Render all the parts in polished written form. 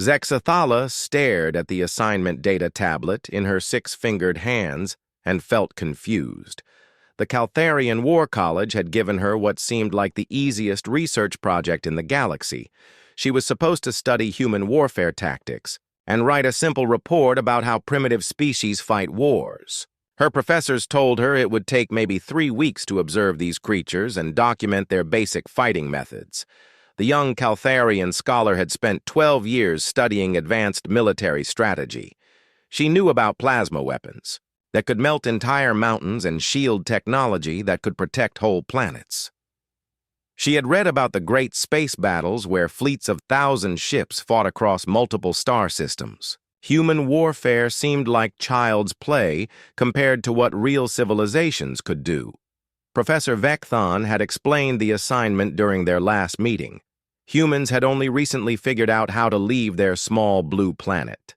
Zexathala stared at the assignment data tablet in her six-fingered hands and felt confused. The Caltharian War College had given her what seemed like the easiest research project in the galaxy. She was supposed to study human warfare tactics and write a simple report about how primitive species fight wars. Her professors told her it would take maybe 3 weeks to observe these creatures and document their basic fighting methods. The young Caltharian scholar had spent 12 years studying advanced military strategy. She knew about plasma weapons that could melt entire mountains and shield technology that could protect whole planets. She had read about the great space battles where fleets of 1,000 ships fought across multiple star systems. Human warfare seemed like child's play compared to what real civilizations could do. Professor Vecthon had explained the assignment during their last meeting. Humans had only recently figured out how to leave their small blue planet.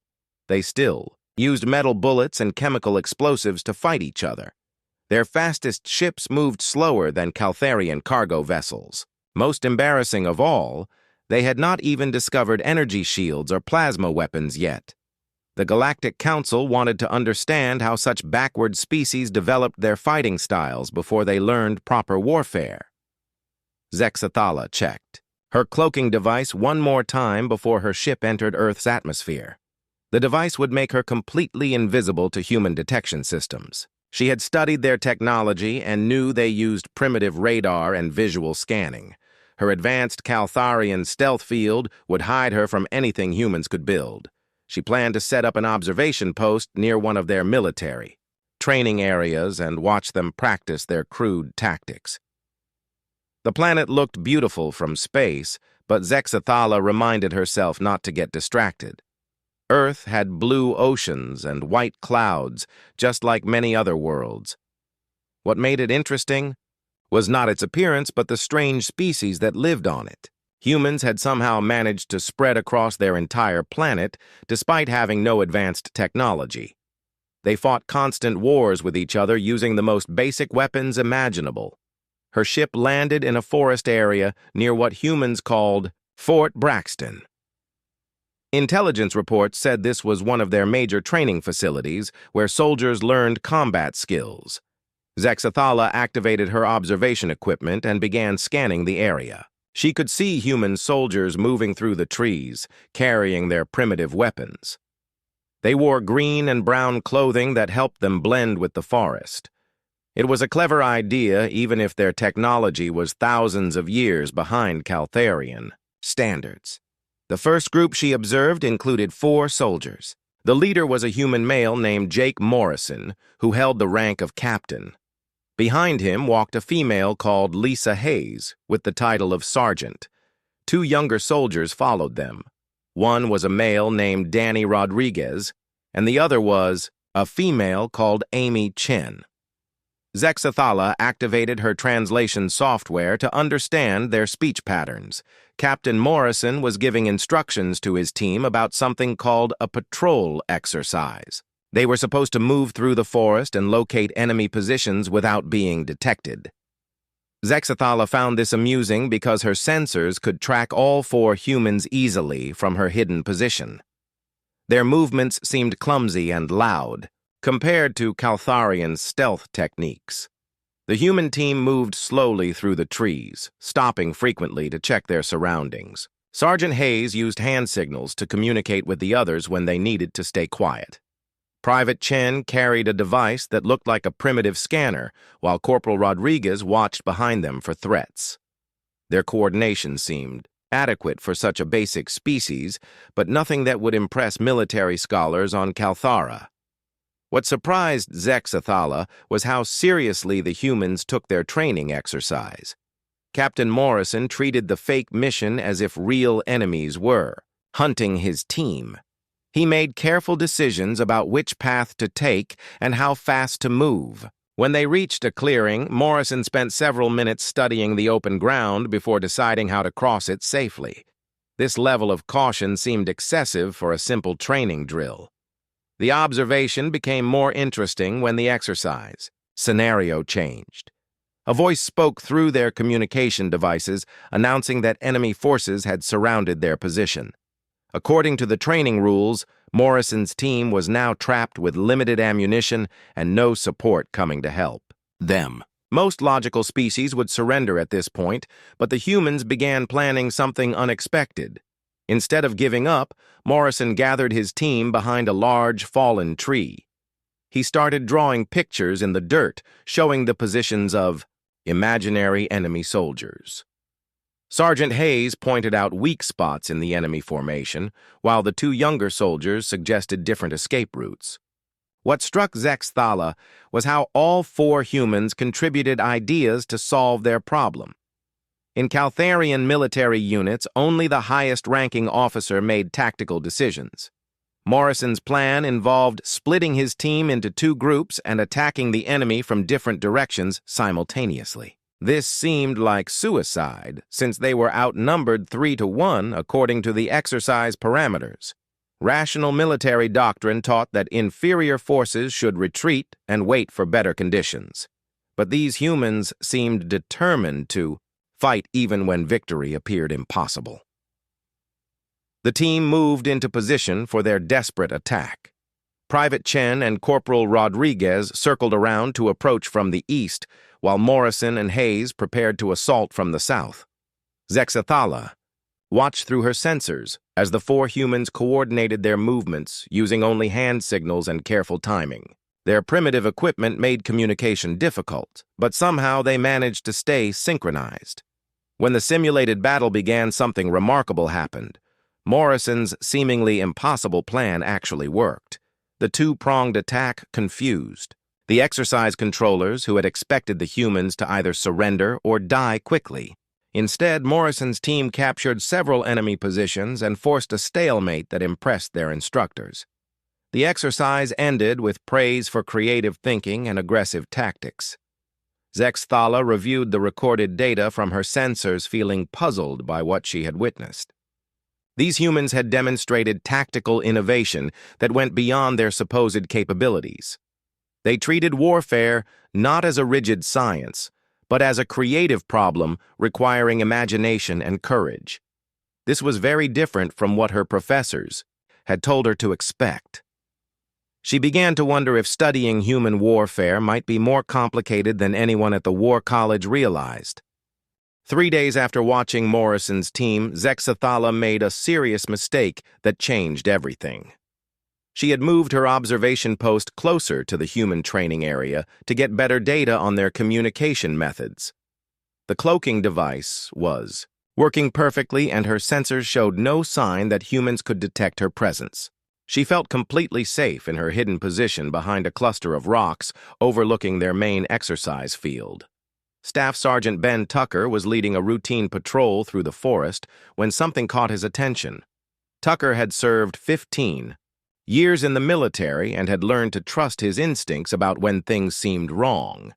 They still used metal bullets and chemical explosives to fight each other. Their fastest ships moved slower than Caltharian cargo vessels. Most embarrassing of all, they had not even discovered energy shields or plasma weapons yet. The Galactic Council wanted to understand how such backward species developed their fighting styles before they learned proper warfare. Zexathala checked her cloaking device one more time before her ship entered Earth's atmosphere. The device would make her completely invisible to human detection systems. She had studied their technology and knew they used primitive radar and visual scanning. Her advanced Caltharian stealth field would hide her from anything humans could build. She planned to set up an observation post near one of their military training areas and watch them practice their crude tactics. The planet looked beautiful from space, but Zexathala reminded herself not to get distracted. Earth had blue oceans and white clouds, just like many other worlds. What made it interesting was not its appearance, but the strange species that lived on it. Humans had somehow managed to spread across their entire planet, despite having no advanced technology. They fought constant wars with each other using the most basic weapons imaginable. Her ship landed in a forest area near what humans called Fort Braxton. Intelligence reports said this was one of their major training facilities where soldiers learned combat skills. Zexathala activated her observation equipment and began scanning the area. She could see human soldiers moving through the trees, carrying their primitive weapons. They wore green and brown clothing that helped them blend with the forest. It was a clever idea, even if their technology was thousands of years behind Caltharian standards. The first group she observed included 4 soldiers. The leader was a human male named Jake Morrison, who held the rank of captain. Behind him walked a female called Lisa Hayes, with the title of sergeant. 2 younger soldiers followed them. One was a male named Danny Rodriguez, and the other was a female called Amy Chen. Zexathala activated her translation software to understand their speech patterns. Captain Morrison was giving instructions to his team about something called a patrol exercise. They were supposed to move through the forest and locate enemy positions without being detected. Zexathala found this amusing because her sensors could track all 4 humans easily from her hidden position. Their movements seemed clumsy and loud, compared to Caltharian's stealth techniques. The human team moved slowly through the trees, stopping frequently to check their surroundings. Sergeant Hayes used hand signals to communicate with the others when they needed to stay quiet. Private Chen carried a device that looked like a primitive scanner, while Corporal Rodriguez watched behind them for threats. Their coordination seemed adequate for such a basic species, but nothing that would impress military scholars on Calthara. What surprised Zexathala was how seriously the humans took their training exercise. Captain Morrison treated the fake mission as if real enemies were hunting his team. He made careful decisions about which path to take and how fast to move. When they reached a clearing, Morrison spent several minutes studying the open ground before deciding how to cross it safely. This level of caution seemed excessive for a simple training drill. The observation became more interesting when the exercise scenario changed. A voice spoke through their communication devices, announcing that enemy forces had surrounded their position. According to the training rules, Morrison's team was now trapped with limited ammunition and no support coming to help them. Most logical species would surrender at this point, but the humans began planning something unexpected. Instead of giving up, Morrison gathered his team behind a large fallen tree. He started drawing pictures in the dirt, showing the positions of imaginary enemy soldiers. Sergeant Hayes pointed out weak spots in the enemy formation, while the two younger soldiers suggested different escape routes. What struck Zexthala was how all four humans contributed ideas to solve their problem. In Caltharian military units, only the highest-ranking officer made tactical decisions. Morrison's plan involved splitting his team into two groups and attacking the enemy from different directions simultaneously. This seemed like suicide, since they were outnumbered 3-1 according to the exercise parameters. Rational military doctrine taught that inferior forces should retreat and wait for better conditions. But these humans seemed determined to fight even when victory appeared impossible. The team moved into position for their desperate attack. Private Chen and Corporal Rodriguez circled around to approach from the east, while Morrison and Hayes prepared to assault from the south. Zexthala watched through her sensors as the four humans coordinated their movements using only hand signals and careful timing. Their primitive equipment made communication difficult, but somehow they managed to stay synchronized. When the simulated battle began, something remarkable happened. Morrison's seemingly impossible plan actually worked. The two-pronged attack confused. The exercise controllers, who had expected the humans to either surrender or die quickly. Instead, Morrison's team captured several enemy positions and forced a stalemate that impressed their instructors. The exercise ended with praise for creative thinking and aggressive tactics. Zexthala reviewed the recorded data from her sensors, feeling puzzled by what she had witnessed. These humans had demonstrated tactical innovation that went beyond their supposed capabilities. They treated warfare not as a rigid science, but as a creative problem requiring imagination and courage. This was very different from what her professors had told her to expect. She began to wonder if studying human warfare might be more complicated than anyone at the War College realized. 3 days after watching Morrison's team, Zexthala made a serious mistake that changed everything. She had moved her observation post closer to the human training area to get better data on their communication methods. The cloaking device was working perfectly, and her sensors showed no sign that humans could detect her presence. She felt completely safe in her hidden position behind a cluster of rocks overlooking their main exercise field. Staff Sergeant Ben Tucker was leading a routine patrol through the forest when something caught his attention. Tucker had served 15 years in the military and had learned to trust his instincts about when things seemed wrong.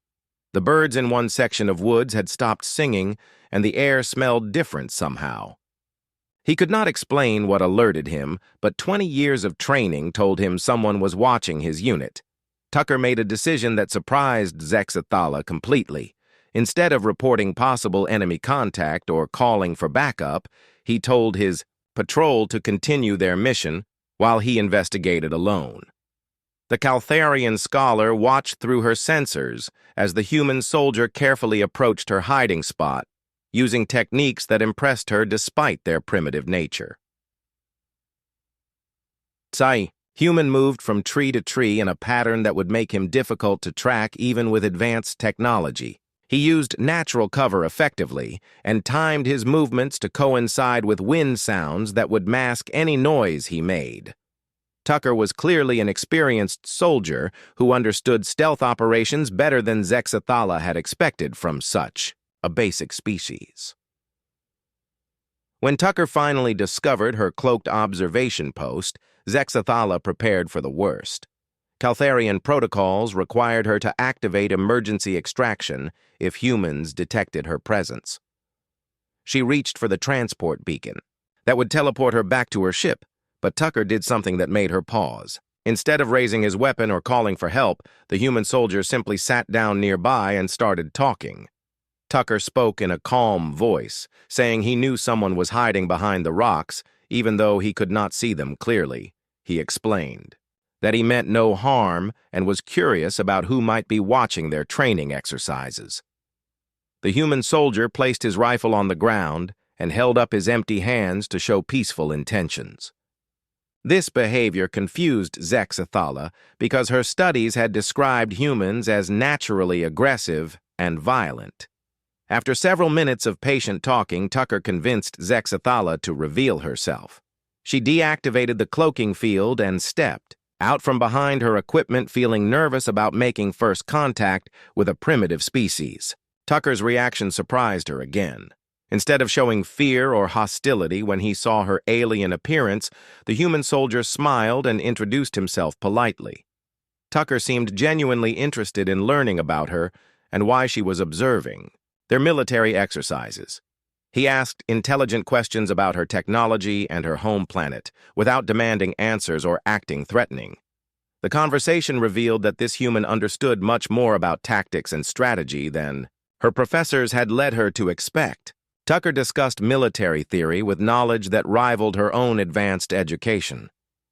The birds in one section of woods had stopped singing, and the air smelled different somehow. He could not explain what alerted him, but 20 years of training told him someone was watching his unit. Tucker made a decision that surprised Zexthala completely. Instead of reporting possible enemy contact or calling for backup, he told his patrol to continue their mission while he investigated alone. The Caltharian scholar watched through her sensors as the human soldier carefully approached her hiding spot, using techniques that impressed her despite their primitive nature. Human moved from tree to tree in a pattern that would make him difficult to track even with advanced technology. He used natural cover effectively and timed his movements to coincide with wind sounds that would mask any noise he made. Tucker was clearly an experienced soldier who understood stealth operations better than Zexthala had expected from such a basic species. When Tucker finally discovered her cloaked observation post, Zexthala prepared for the worst. Caltharian protocols required her to activate emergency extraction if humans detected her presence. She reached for the transport beacon that would teleport her back to her ship, but Tucker did something that made her pause. Instead of raising his weapon or calling for help, the human soldier simply sat down nearby and started talking. Tucker spoke in a calm voice, saying he knew someone was hiding behind the rocks, even though he could not see them clearly. He explained that he meant no harm and was curious about who might be watching their training exercises. The human soldier placed his rifle on the ground and held up his empty hands to show peaceful intentions. This behavior confused Zexathala because her studies had described humans as naturally aggressive and violent. After several minutes of patient talking, Tucker convinced Zexathala to reveal herself. She deactivated the cloaking field and stepped out from behind her equipment, feeling nervous about making first contact with a primitive species. Tucker's reaction surprised her again. Instead of showing fear or hostility when he saw her alien appearance, the human soldier smiled and introduced himself politely. Tucker seemed genuinely interested in learning about her and why she was observing their military exercises. He asked intelligent questions about her technology and her home planet, without demanding answers or acting threatening. The conversation revealed that this human understood much more about tactics and strategy than her professors had led her to expect. Tucker discussed military theory with knowledge that rivaled her own advanced education.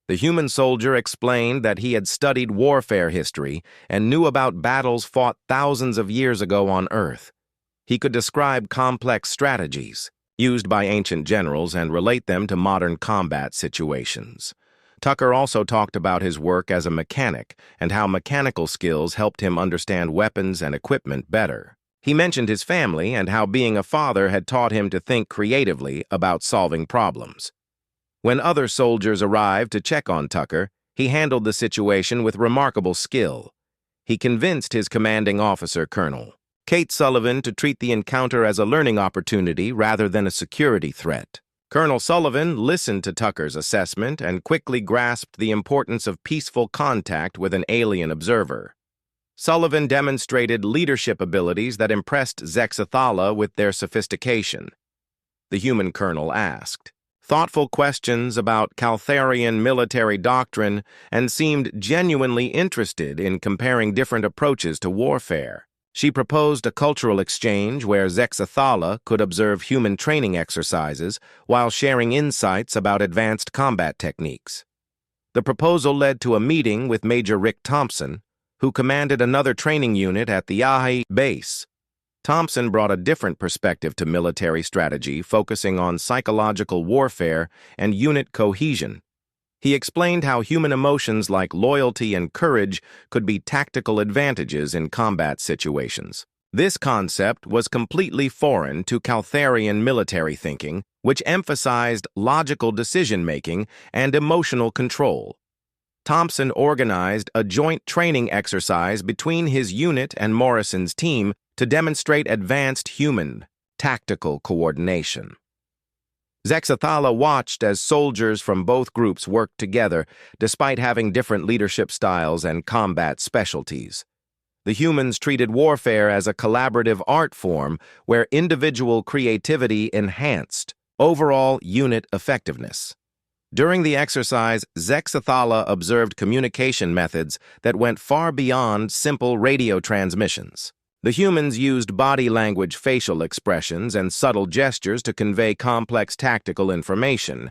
The human soldier explained that he had studied warfare history and knew about battles fought thousands of years ago on Earth. He could describe complex strategies used by ancient generals and relate them to modern combat situations. Tucker also talked about his work as a mechanic and how mechanical skills helped him understand weapons and equipment better. He mentioned his family and how being a father had taught him to think creatively about solving problems. When other soldiers arrived to check on Tucker, he handled the situation with remarkable skill. He convinced his commanding officer, Colonel Kate Sullivan, to treat the encounter as a learning opportunity rather than a security threat. Colonel Sullivan listened to Tucker's assessment and quickly grasped the importance of peaceful contact with an alien observer. Sullivan demonstrated leadership abilities that impressed Zexathala with their sophistication. The human colonel asked thoughtful questions about Caltharian military doctrine and seemed genuinely interested in comparing different approaches to warfare. She proposed a cultural exchange where Zexathala could observe human training exercises while sharing insights about advanced combat techniques. The proposal led to a meeting with Major Rick Thompson, who commanded another training unit at the Yahi base. Thompson brought a different perspective to military strategy, focusing on psychological warfare and unit cohesion. He explained how human emotions like loyalty and courage could be tactical advantages in combat situations. This concept was completely foreign to Caltharian military thinking, which emphasized logical decision-making and emotional control. Thompson organized a joint training exercise between his unit and Morrison's team to demonstrate advanced human, tactical coordination. Zexathala watched as soldiers from both groups worked together, despite having different leadership styles and combat specialties. The humans treated warfare as a collaborative art form where individual creativity enhanced overall unit effectiveness. During the exercise, Zexathala observed communication methods that went far beyond simple radio transmissions. The humans used body language, facial expressions, and subtle gestures to convey complex tactical information.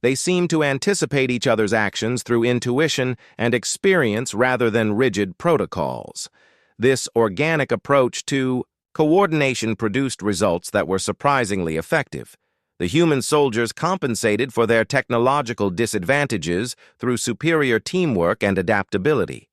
They seemed to anticipate each other's actions through intuition and experience rather than rigid protocols. This organic approach to coordination produced results that were surprisingly effective. The human soldiers compensated for their technological disadvantages through superior teamwork and adaptability.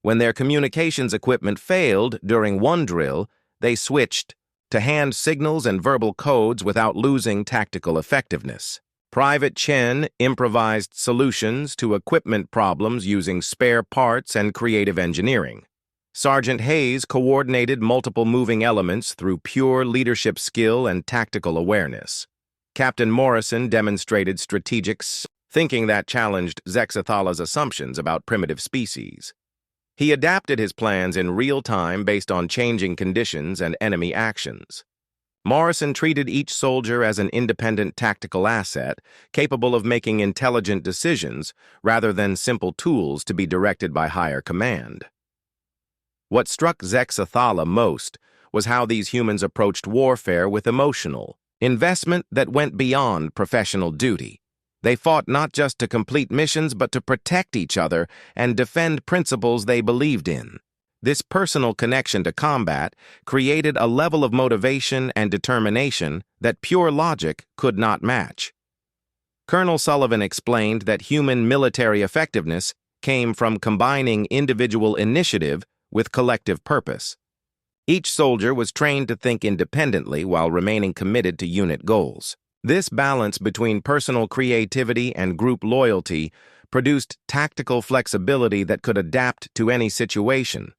When their communications equipment failed during one drill, they switched to hand signals and verbal codes without losing tactical effectiveness. Private Chen improvised solutions to equipment problems using spare parts and creative engineering. Sergeant Hayes coordinated multiple moving elements through pure leadership skill and tactical awareness. Captain Morrison demonstrated strategic thinking that challenged Zexathala's assumptions about primitive species. He adapted his plans in real time based on changing conditions and enemy actions. Morrison treated each soldier as an independent tactical asset, capable of making intelligent decisions rather than simple tools to be directed by higher command. What struck Zexathala most was how these humans approached warfare with emotional investment that went beyond professional duty. They fought not just to complete missions but to protect each other and defend principles they believed in. This personal connection to combat created a level of motivation and determination that pure logic could not match. Colonel Sullivan explained that human military effectiveness came from combining individual initiative with collective purpose. Each soldier was trained to think independently while remaining committed to unit goals. This balance between personal creativity and group loyalty produced tactical flexibility that could adapt to any situation.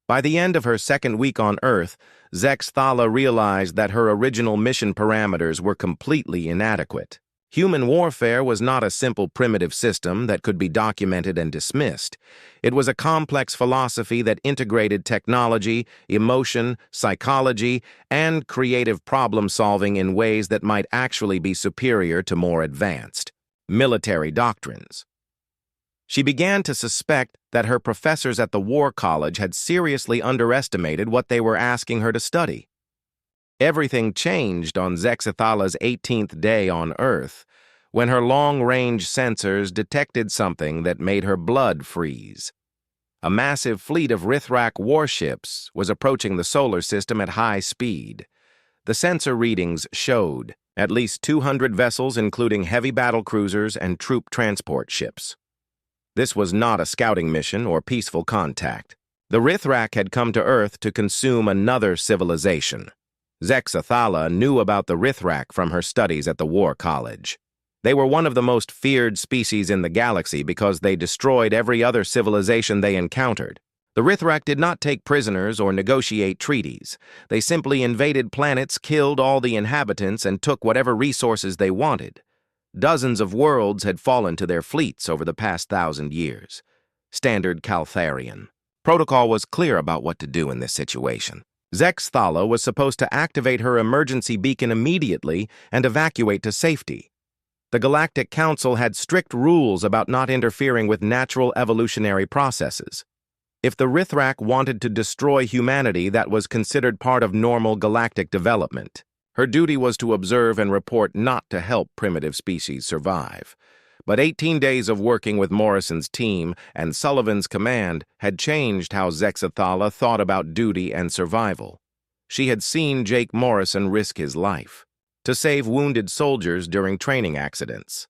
By the end of her second week on Earth, Zex Thala realized that her original mission parameters were completely inadequate. Human warfare was not a simple primitive system that could be documented and dismissed. It was a complex philosophy that integrated technology, emotion, psychology, and creative problem-solving in ways that might actually be superior to more advanced military doctrines. She began to suspect that her professors at the War College had seriously underestimated what they were asking her to study. Everything changed on Zexathala's 18th day on Earth, when her long-range sensors detected something that made her blood freeze. A massive fleet of Rithrak warships was approaching the solar system at high speed. The sensor readings showed at least 200 vessels, including heavy battle cruisers and troop transport ships. This was not a scouting mission or peaceful contact. The Rithrak had come to Earth to consume another civilization. Zexathala knew about the Rithrak from her studies at the War College. They were one of the most feared species in the galaxy because they destroyed every other civilization they encountered. The Rithrak did not take prisoners or negotiate treaties. They simply invaded planets, killed all the inhabitants, and took whatever resources they wanted. Dozens of worlds had fallen to their fleets over the past 1,000 years. Standard Caltharian. Protocol was clear about what to do in this situation. Zex Thala was supposed to activate her emergency beacon immediately and evacuate to safety. The Galactic Council had strict rules about not interfering with natural evolutionary processes. If the Rithrak wanted to destroy humanity, that was considered part of normal galactic development. Her duty was to observe and report, not to help primitive species survive. But 18 days of working with Morrison's team and Sullivan's command had changed how Zexathala thought about duty and survival. She had seen Jake Morrison risk his life to save wounded soldiers during training accidents.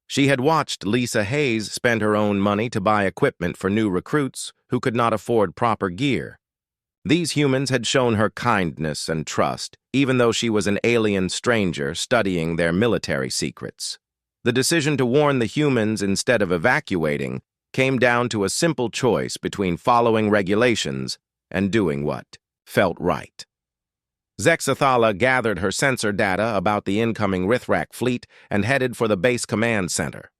She had watched Lisa Hayes spend her own money to buy equipment for new recruits who could not afford proper gear. These humans had shown her kindness and trust, even though she was an alien stranger studying their military secrets. The decision to warn the humans instead of evacuating came down to a simple choice between following regulations and doing what felt right. Zexathala gathered her sensor data about the incoming Rithrak fleet and headed for the base command center.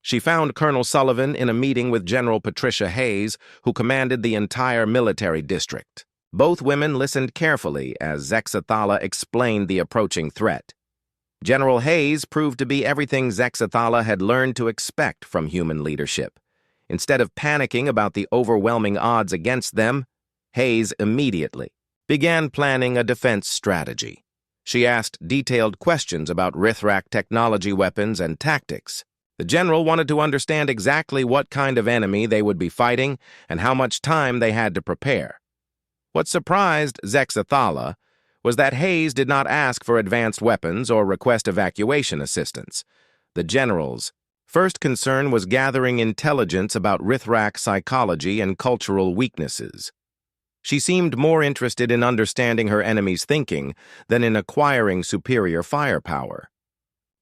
She found Colonel Sullivan in a meeting with General Patricia Hayes, who commanded the entire military district. Both women listened carefully as Zexathala explained the approaching threat. General Hayes proved to be everything Zexathala had learned to expect from human leadership. Instead of panicking about the overwhelming odds against them, Hayes immediately began planning a defense strategy. She asked detailed questions about Rithrak technology, weapons, and tactics. The general wanted to understand exactly what kind of enemy they would be fighting and how much time they had to prepare. What surprised Zexathala was that Hayes did not ask for advanced weapons or request evacuation assistance. The general's first concern was gathering intelligence about Rithrak psychology and cultural weaknesses. She seemed more interested in understanding her enemy's thinking than in acquiring superior firepower.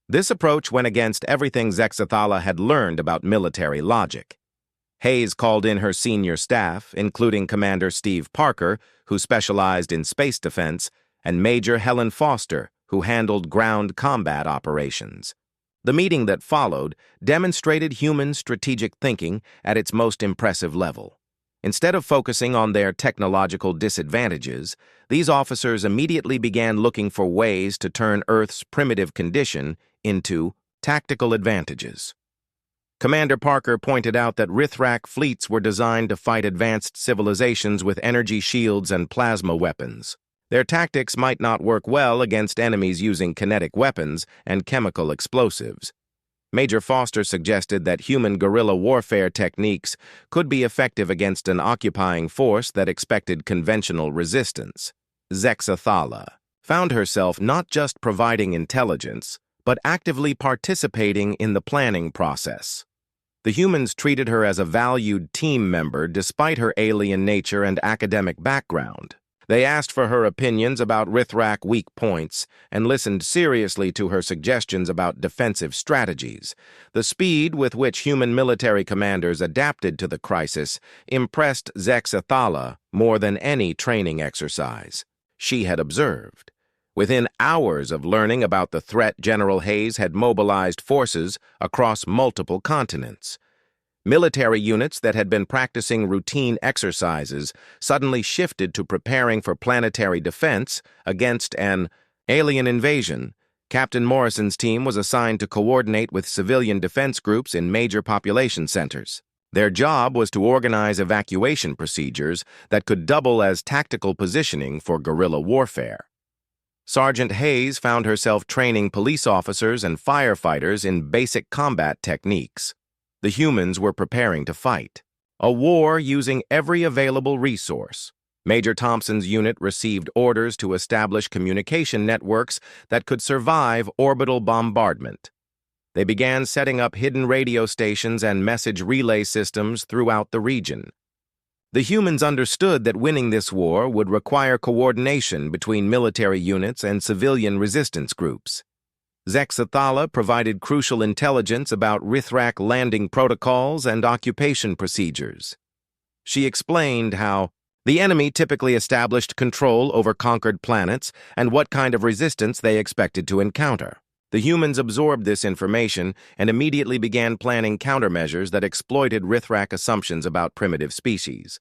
This approach went against everything Zexathala had learned about military logic. Hayes called in her senior staff, including Commander Steve Parker, who specialized in space defense, and Major Helen Foster, who handled ground combat operations. The meeting that followed demonstrated human strategic thinking at its most impressive level. Instead of focusing on their technological disadvantages, these officers immediately began looking for ways to turn Earth's primitive condition into tactical advantages. Commander Parker pointed out that Rithrak fleets were designed to fight advanced civilizations with energy shields and plasma weapons. Their tactics might not work well against enemies using kinetic weapons and chemical explosives. Major Foster suggested that human guerrilla warfare techniques could be effective against an occupying force that expected conventional resistance. Zexathala found herself not just providing intelligence, but actively participating in the planning process. The humans treated her as a valued team member despite her alien nature and academic background. They asked for her opinions about Rithrak weak points and listened seriously to her suggestions about defensive strategies. The speed with which human military commanders adapted to the crisis impressed Zexathala more than any training exercise she had observed. Within hours of learning about the threat, General Hayes had mobilized forces across multiple continents. Military units that had been practicing routine exercises suddenly shifted to preparing for planetary defense against an alien invasion. Captain Morrison's team was assigned to coordinate with civilian defense groups in major population centers. Their job was to organize evacuation procedures that could double as tactical positioning for guerrilla warfare. Sergeant Hayes found herself training police officers and firefighters in basic combat techniques. The humans were preparing to fight a war using every available resource. Major Thompson's unit received orders to establish communication networks that could survive orbital bombardment. They began setting up hidden radio stations and message relay systems throughout the region. The humans understood that winning this war would require coordination between military units and civilian resistance groups. Zexathala provided crucial intelligence about Rithrak landing protocols and occupation procedures. She explained how the enemy typically established control over conquered planets and what kind of resistance they expected to encounter. The humans absorbed this information and immediately began planning countermeasures that exploited Rithrak assumptions about primitive species.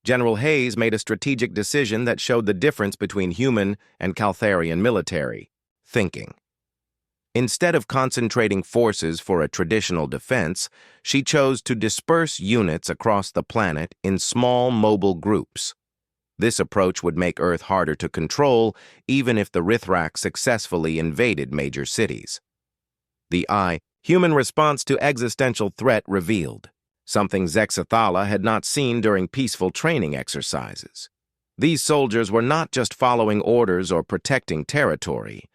General Hayes made a strategic decision that showed the difference between human and Caltharian military thinking. Instead of concentrating forces for a traditional defense, she chose to disperse units across the planet in small mobile groups. This approach would make Earth harder to control, even if the Rithrak successfully invaded major cities. The human response to existential threat revealed, something Zexathala had not seen during peaceful training exercises. These soldiers were not just following orders or protecting territory.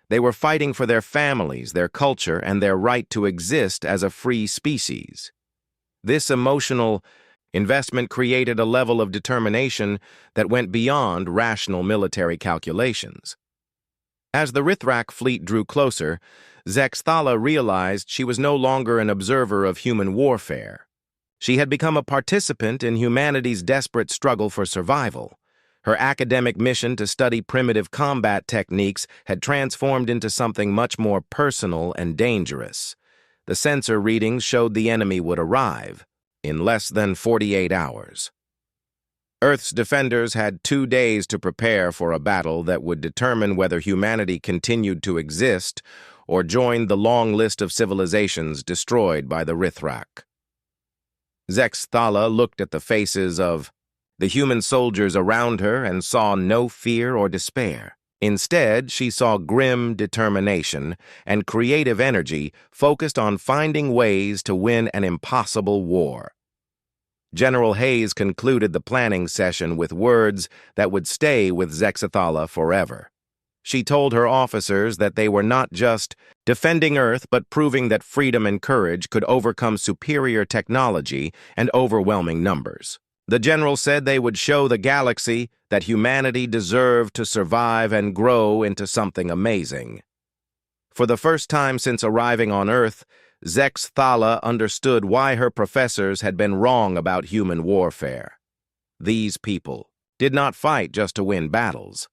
They were fighting for their families, their culture, and their right to exist as a free species. This emotional investment created a level of determination that went beyond rational military calculations. As the Rithrak fleet drew closer, Zexathala realized she was no longer an observer of human warfare. She had become a participant in humanity's desperate struggle for survival. Her academic mission to study primitive combat techniques had transformed into something much more personal and dangerous. The sensor readings showed the enemy would arrive in less than 48 hours. Earth's defenders had 2 days to prepare for a battle that would determine whether humanity continued to exist or joined the long list of civilizations destroyed by the Rithrak. Zexathala looked at the faces of the human soldiers around her and saw no fear or despair. Instead, she saw grim determination and creative energy focused on finding ways to win an impossible war. General Hayes concluded the planning session with words that would stay with Zexathala forever. She told her officers that they were not just defending Earth, but proving that freedom and courage could overcome superior technology and overwhelming numbers. The general said they would show the galaxy that humanity deserved to survive and grow into something amazing. For the first time since arriving on Earth, Zexathala understood why her professors had been wrong about human warfare. These people did not fight just to win battles.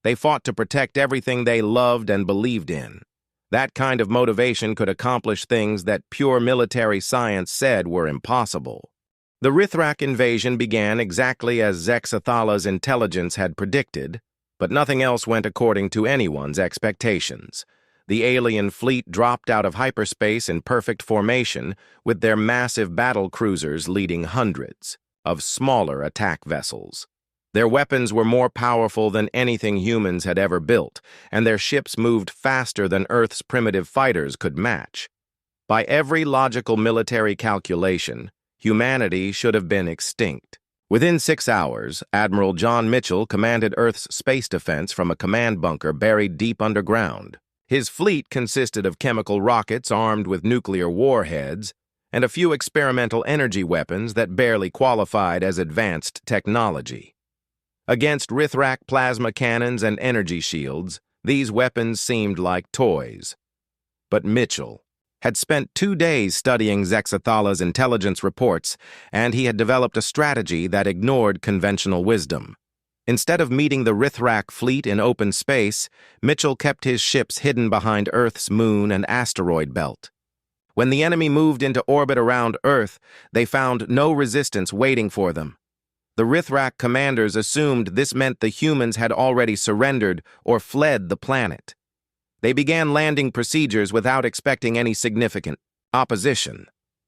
They fought to protect everything they loved and believed in. That kind of motivation could accomplish things that pure military science said were impossible. The Rithrak invasion began exactly as Zexathala's intelligence had predicted, but nothing else went according to anyone's expectations. The alien fleet dropped out of hyperspace in perfect formation, with their massive battle cruisers leading hundreds of smaller attack vessels. Their weapons were more powerful than anything humans had ever built, and their ships moved faster than Earth's primitive fighters could match. By every logical military calculation, humanity should have been extinct. Within 6 hours, Admiral John Mitchell commanded Earth's space defense from a command bunker buried deep underground. His fleet consisted of chemical rockets armed with nuclear warheads and a few experimental energy weapons that barely qualified as advanced technology. Against Rithrak plasma cannons and energy shields, these weapons seemed like toys. But Mitchell had spent 2 days studying Zexathala's intelligence reports, and he had developed a strategy that ignored conventional wisdom. Instead of meeting the Rithrak fleet in open space, Mitchell kept his ships hidden behind Earth's moon and asteroid belt. When the enemy moved into orbit around Earth, they found no resistance waiting for them. The Rithrak commanders assumed this meant the humans had already surrendered or fled the planet. They began landing procedures without expecting any significant opposition.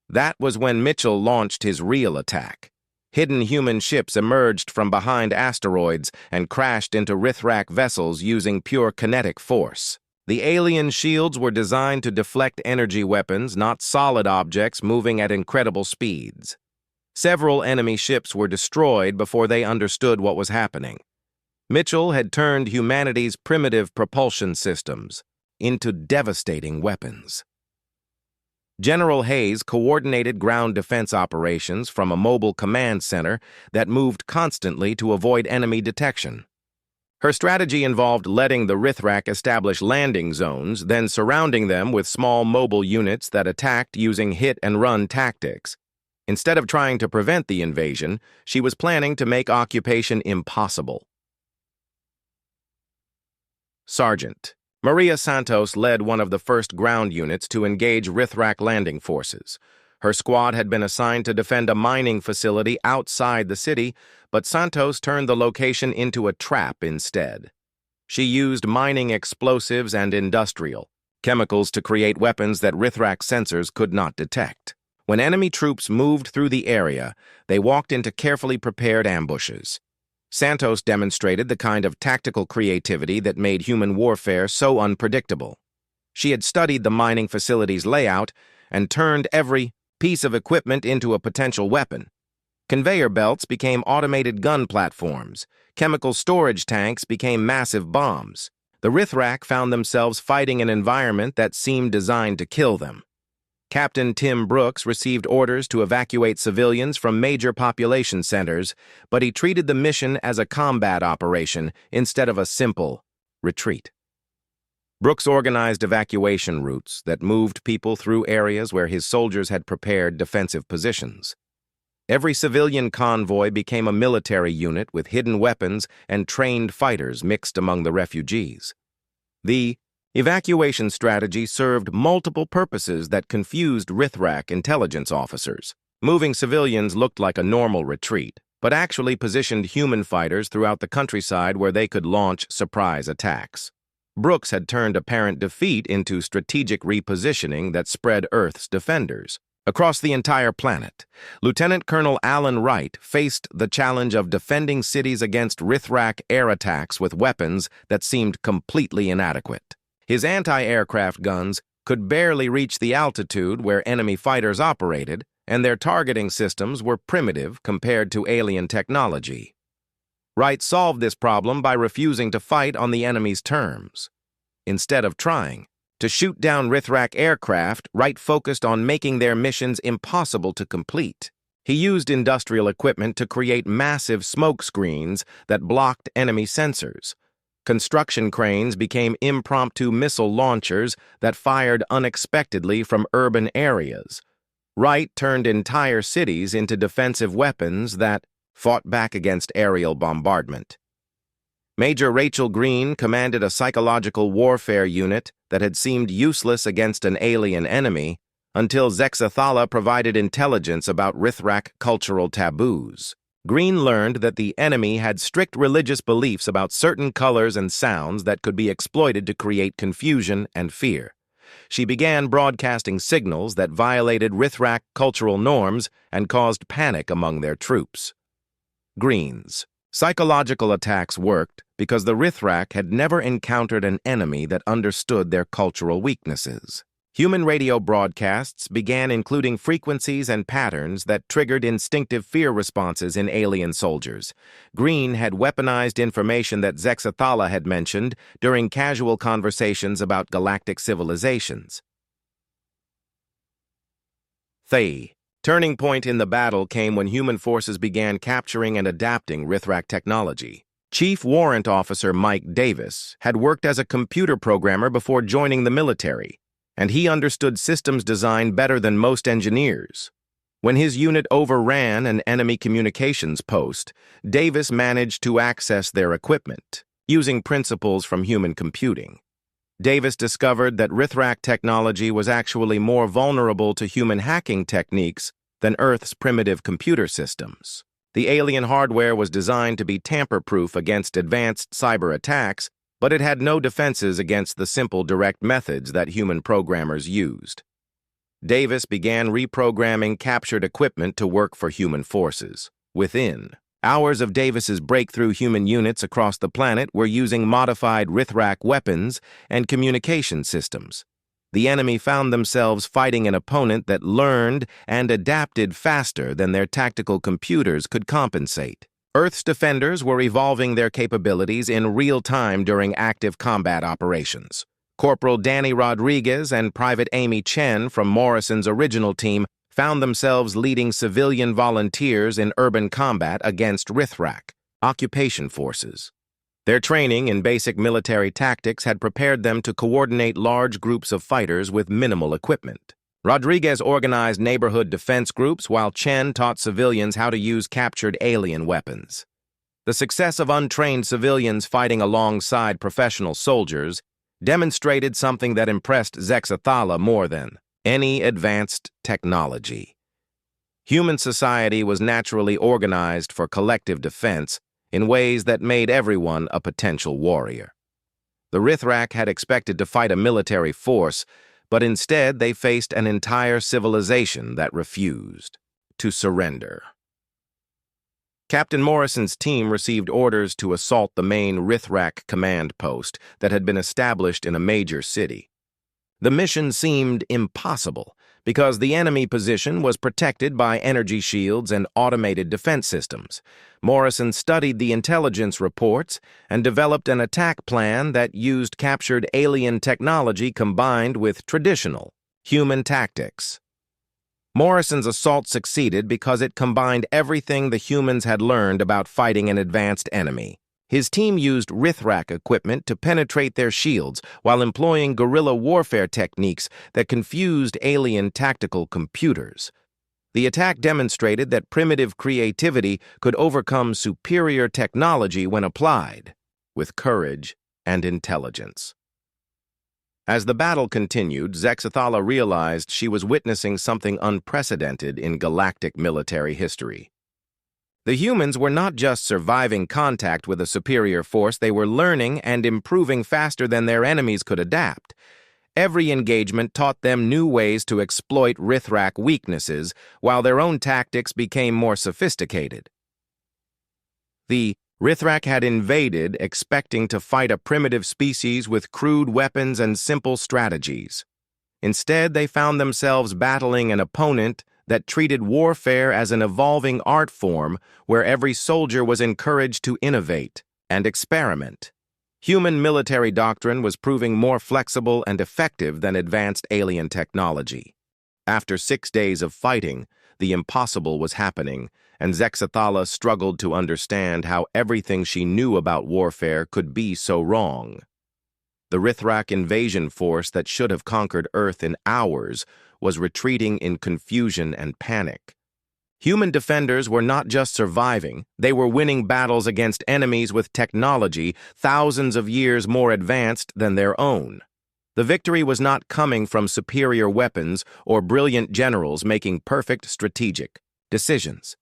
That was when Mitchell launched his real attack. Hidden human ships emerged from behind asteroids and crashed into Rithrak vessels using pure kinetic force. The alien shields were designed to deflect energy weapons, not solid objects moving at incredible speeds. Several enemy ships were destroyed before they understood what was happening. Mitchell had turned humanity's primitive propulsion systems into devastating weapons. General Hayes coordinated ground defense operations from a mobile command center that moved constantly to avoid enemy detection. Her strategy involved letting the Rithrak establish landing zones, then surrounding them with small mobile units that attacked using hit-and-run tactics. Instead of trying to prevent the invasion, she was planning to make occupation impossible. Sergeant Maria Santos led one of the first ground units to engage Rithrak landing forces. Her squad had been assigned to defend a mining facility outside the city, but Santos turned the location into a trap instead. She used mining explosives and industrial chemicals to create weapons that Rithrak sensors could not detect. When enemy troops moved through the area, they walked into carefully prepared ambushes. Santos demonstrated the kind of tactical creativity that made human warfare so unpredictable. She had studied the mining facility's layout and turned every piece of equipment into a potential weapon. Conveyor belts became automated gun platforms. Chemical storage tanks became massive bombs. The Rithrak found themselves fighting an environment that seemed designed to kill them. Captain Tim Brooks received orders to evacuate civilians from major population centers, but he treated the mission as a combat operation instead of a simple retreat. Brooks organized evacuation routes that moved people through areas where his soldiers had prepared defensive positions. Every civilian convoy became a military unit with hidden weapons and trained fighters mixed among the refugees. The evacuation strategy served multiple purposes that confused Rithrak intelligence officers. Moving civilians looked like a normal retreat, but actually positioned human fighters throughout the countryside where they could launch surprise attacks. Brooks had turned apparent defeat into strategic repositioning that spread Earth's defenders. Across the entire planet, Lieutenant Colonel Alan Wright faced the challenge of defending cities against Rithrak air attacks with weapons that seemed completely inadequate. His anti-aircraft guns could barely reach the altitude where enemy fighters operated, and their targeting systems were primitive compared to alien technology. Wright solved this problem by refusing to fight on the enemy's terms. Instead of trying to shoot down Rithrak aircraft, Wright focused on making their missions impossible to complete. He used industrial equipment to create massive smoke screens that blocked enemy sensors. Construction cranes became impromptu missile launchers that fired unexpectedly from urban areas. Wright turned entire cities into defensive weapons that fought back against aerial bombardment. Major Rachel Green commanded a psychological warfare unit that had seemed useless against an alien enemy until Zexathala provided intelligence about Rithrak cultural taboos. Green learned that the enemy had strict religious beliefs about certain colors and sounds that could be exploited to create confusion and fear. She began broadcasting signals that violated Rithrak cultural norms and caused panic among their troops. Green's psychological attacks worked because the Rithrak had never encountered an enemy that understood their cultural weaknesses. Human radio broadcasts began including frequencies and patterns that triggered instinctive fear responses in alien soldiers. Green had weaponized information that Zexathala had mentioned during casual conversations about galactic civilizations. The turning point in the battle came when human forces began capturing and adapting Rithrak technology. Chief Warrant Officer Mike Davis had worked as a computer programmer before joining the military, and he understood systems design better than most engineers. When his unit overran an enemy communications post, Davis managed to access their equipment, using principles from human computing. Davis discovered that Rithrak technology was actually more vulnerable to human hacking techniques than Earth's primitive computer systems. The alien hardware was designed to be tamper-proof against advanced cyber attacks, but it had no defenses against the simple direct methods that human programmers used. Davis began reprogramming captured equipment to work for human forces. Within hours of Davis's breakthrough, human units across the planet were using modified Rithrak weapons and communication systems. The enemy found themselves fighting an opponent that learned and adapted faster than their tactical computers could compensate. Earth's defenders were evolving their capabilities in real time during active combat operations. Corporal Danny Rodriguez and Private Amy Chen from Morrison's original team found themselves leading civilian volunteers in urban combat against Rithrak occupation forces. Their training in basic military tactics had prepared them to coordinate large groups of fighters with minimal equipment. Rodriguez organized neighborhood defense groups while Chen taught civilians how to use captured alien weapons. The success of untrained civilians fighting alongside professional soldiers demonstrated something that impressed Zexathala more than any advanced technology. Human society was naturally organized for collective defense in ways that made everyone a potential warrior. The Rithrak had expected to fight a military force, but instead they faced an entire civilization that refused to surrender. Captain Morrison's team received orders to assault the main Rithrak command post that had been established in a major city. The mission seemed impossible because the enemy position was protected by energy shields and automated defense systems. Morrison studied the intelligence reports and developed an attack plan that used captured alien technology combined with traditional human tactics. Morrison's assault succeeded because it combined everything the humans had learned about fighting an advanced enemy. His team used Rithrak equipment to penetrate their shields while employing guerrilla warfare techniques that confused alien tactical computers. The attack demonstrated that primitive creativity could overcome superior technology when applied, with courage and intelligence. As the battle continued, Zexathala realized she was witnessing something unprecedented in galactic military history. The humans were not just surviving contact with a superior force, they were learning and improving faster than their enemies could adapt. Every engagement taught them new ways to exploit Rithrak weaknesses, while their own tactics became more sophisticated. The Rithrak had invaded expecting to fight a primitive species with crude weapons and simple strategies. Instead, they found themselves battling an opponent that treated warfare as an evolving art form where every soldier was encouraged to innovate and experiment. Human military doctrine was proving more flexible and effective than advanced alien technology. After 6 days of fighting, the impossible was happening, and Zexathala struggled to understand how everything she knew about warfare could be so wrong. The Rithrak invasion force that should have conquered Earth in hours was retreating in confusion and panic. Human defenders were not just surviving, they were winning battles against enemies with technology thousands of years more advanced than their own. The victory was not coming from superior weapons or brilliant generals making perfect strategic decisions.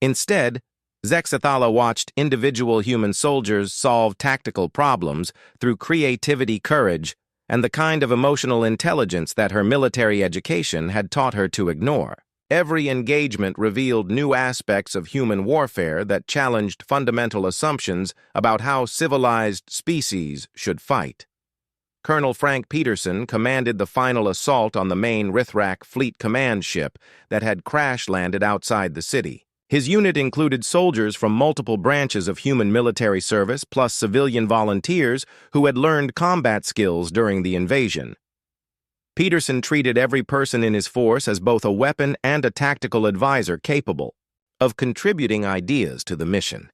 Instead, Zexathala watched individual human soldiers solve tactical problems through creativity, courage, and the kind of emotional intelligence that her military education had taught her to ignore. Every engagement revealed new aspects of human warfare that challenged fundamental assumptions about how civilized species should fight. Colonel Frank Peterson commanded the final assault on the main Rithrak fleet command ship that had crash-landed outside the city. His unit included soldiers from multiple branches of human military service plus civilian volunteers who had learned combat skills during the invasion. Peterson treated every person in his force as both a weapon and a tactical advisor capable of contributing ideas to the mission.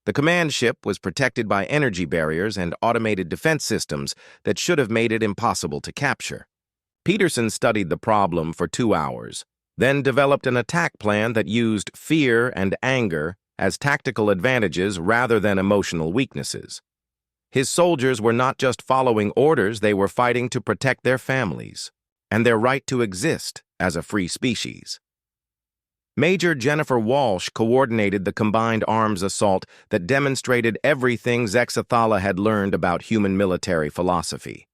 The command ship was protected by energy barriers and automated defense systems that should have made it impossible to capture. Peterson studied the problem for 2 hours, then developed an attack plan that used fear and anger as tactical advantages rather than emotional weaknesses. His soldiers were not just following orders, they were fighting to protect their families and their right to exist as a free species. Major Jennifer Walsh coordinated the combined arms assault that demonstrated everything Zexathala had learned about human military philosophy.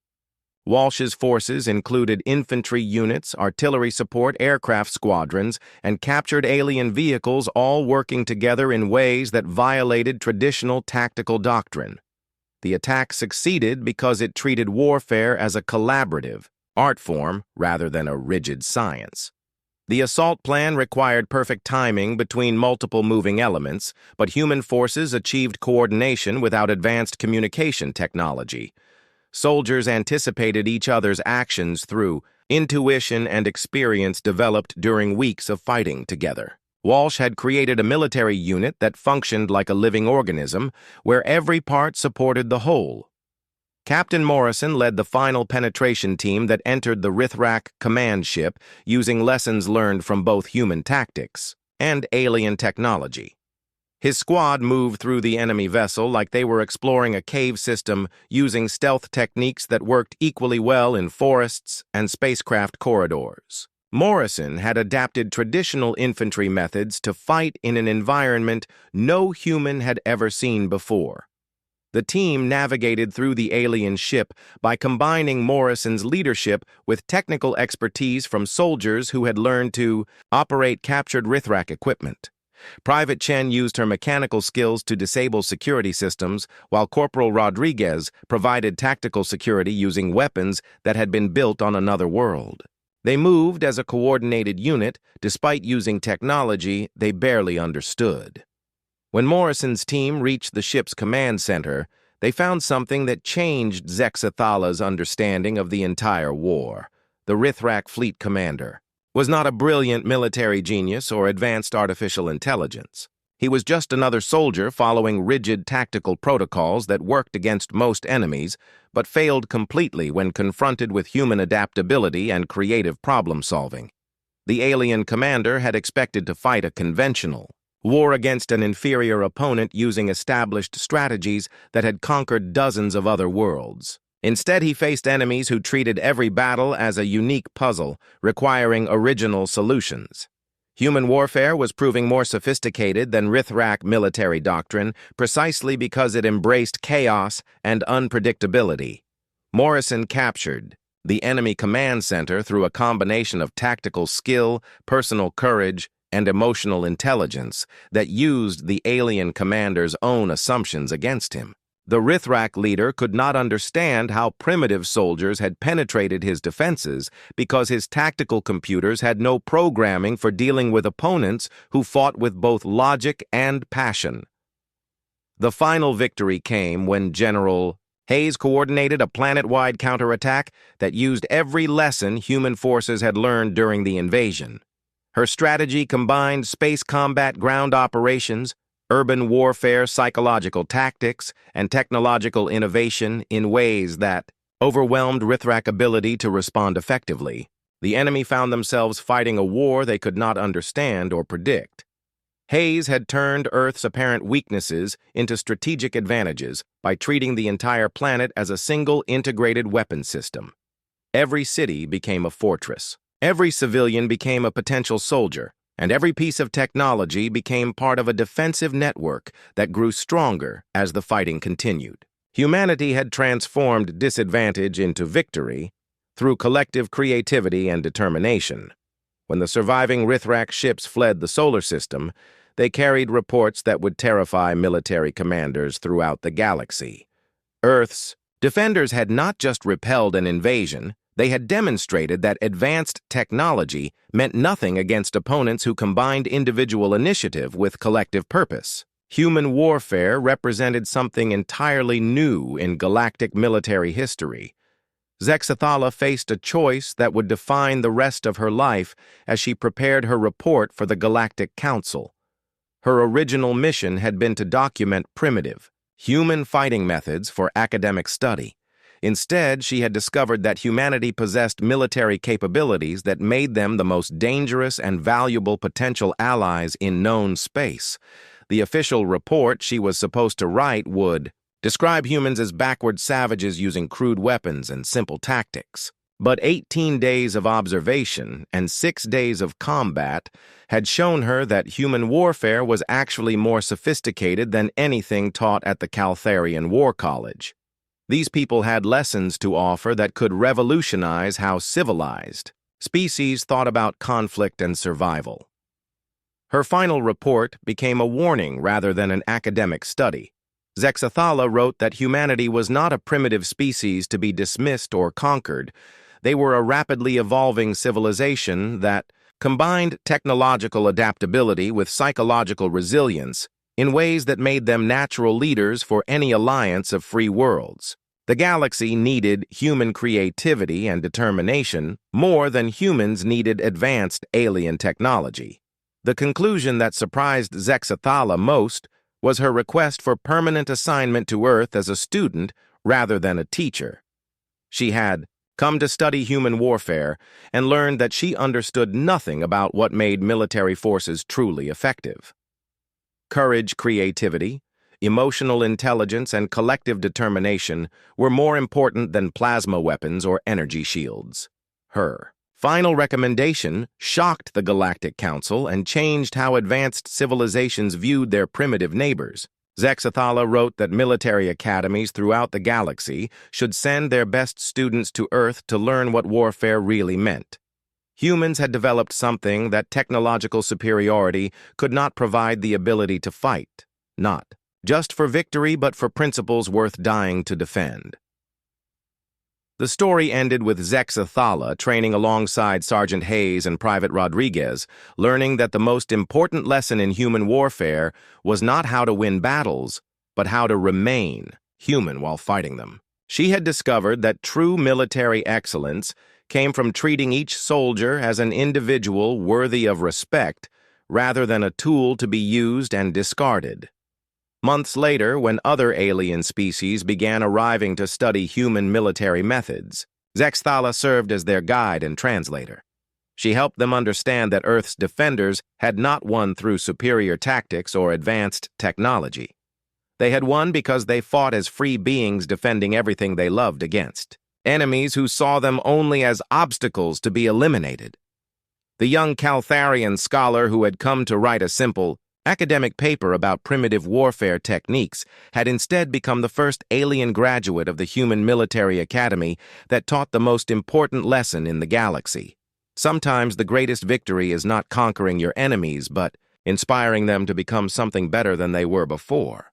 Walsh's forces included infantry units, artillery support, aircraft squadrons, and captured alien vehicles, all working together in ways that violated traditional tactical doctrine. The attack succeeded because it treated warfare as a collaborative art form rather than a rigid science. The assault plan required perfect timing between multiple moving elements, but human forces achieved coordination without advanced communication technology. Soldiers anticipated each other's actions through intuition and experience developed during weeks of fighting together. Walsh had created a military unit that functioned like a living organism, where every part supported the whole. Captain Morrison led the final penetration team that entered the Rithrak command ship using lessons learned from both human tactics and alien technology. His squad moved through the enemy vessel like they were exploring a cave system using stealth techniques that worked equally well in forests and spacecraft corridors. Morrison had adapted traditional infantry methods to fight in an environment no human had ever seen before. The team navigated through the alien ship by combining Morrison's leadership with technical expertise from soldiers who had learned to operate captured Rithrak equipment. Private Chen used her mechanical skills to disable security systems, while Corporal Rodriguez provided tactical security using weapons that had been built on another world. They moved as a coordinated unit, despite using technology they barely understood. When Morrison's team reached the ship's command center, they found something that changed Zexathala's understanding of the entire war. The Rithrak fleet commander was not a brilliant military genius or advanced artificial intelligence. He was just another soldier following rigid tactical protocols that worked against most enemies, but failed completely when confronted with human adaptability and creative problem-solving. The alien commander had expected to fight a conventional war against an inferior opponent using established strategies that had conquered dozens of other worlds. Instead, he faced enemies who treated every battle as a unique puzzle, requiring original solutions. Human warfare was proving more sophisticated than Rithrak military doctrine precisely because it embraced chaos and unpredictability. Morrison captured the enemy command center through a combination of tactical skill, personal courage, and emotional intelligence that used the alien commander's own assumptions against him. The Rithrak leader could not understand how primitive soldiers had penetrated his defenses because his tactical computers had no programming for dealing with opponents who fought with both logic and passion. The final victory came when General Hayes coordinated a planet-wide counterattack that used every lesson human forces had learned during the invasion. Her strategy combined space combat ground operations, urban warfare, psychological tactics, and technological innovation in ways that overwhelmed Rithrak's ability to respond effectively. The enemy found themselves fighting a war they could not understand or predict. Hayes had turned Earth's apparent weaknesses into strategic advantages by treating the entire planet as a single integrated weapon system. Every city became a fortress. Every civilian became a potential soldier, and every piece of technology became part of a defensive network that grew stronger as the fighting continued. Humanity had transformed disadvantage into victory through collective creativity and determination. When the surviving Rithrak ships fled the solar system, they carried reports that would terrify military commanders throughout the galaxy. Earth's Defenders had not just repelled an invasion, they had demonstrated that advanced technology meant nothing against opponents who combined individual initiative with collective purpose. Human warfare represented something entirely new in galactic military history. Zexathala faced a choice that would define the rest of her life as she prepared her report for the Galactic Council. Her original mission had been to document primitive, human fighting methods for academic study. Instead, she had discovered that humanity possessed military capabilities that made them the most dangerous and valuable potential allies in known space. The official report she was supposed to write would describe humans as backward savages using crude weapons and simple tactics. But 18 days of observation and 6 days of combat had shown her that human warfare was actually more sophisticated than anything taught at the Caltharian War College. These people had lessons to offer that could revolutionize how civilized species thought about conflict and survival. Her final report became a warning rather than an academic study. Zexathala wrote that humanity was not a primitive species to be dismissed or conquered. They were a rapidly evolving civilization that combined technological adaptability with psychological resilience in ways that made them natural leaders for any alliance of free worlds. The galaxy needed human creativity and determination more than humans needed advanced alien technology. The conclusion that surprised Zexathala most was her request for permanent assignment to Earth as a student rather than a teacher. She had come to study human warfare and learned that she understood nothing about what made military forces truly effective. Courage, creativity, emotional intelligence, and collective determination were more important than plasma weapons or energy shields. Her final recommendation shocked the Galactic Council and changed how advanced civilizations viewed their primitive neighbors. Zexathala wrote that military academies throughout the galaxy should send their best students to Earth to learn what warfare really meant. Humans had developed something that technological superiority could not provide: the ability to fight, not just for victory but for principles worth dying to defend. The story ended with Zexathala training alongside Sergeant Hayes and Private Rodriguez, learning that the most important lesson in human warfare was not how to win battles, but how to remain human while fighting them. She had discovered that true military excellence came from treating each soldier as an individual worthy of respect rather than a tool to be used and discarded. Months later, when other alien species began arriving to study human military methods, Zexathala served as their guide and translator. She helped them understand that Earth's defenders had not won through superior tactics or advanced technology. They had won because they fought as free beings defending everything they loved against enemies who saw them only as obstacles to be eliminated. The young Caltharian scholar who had come to write a simple academic paper about primitive warfare techniques had instead become the first alien graduate of the Human Military Academy that taught the most important lesson in the galaxy. Sometimes the greatest victory is not conquering your enemies, but inspiring them to become something better than they were before.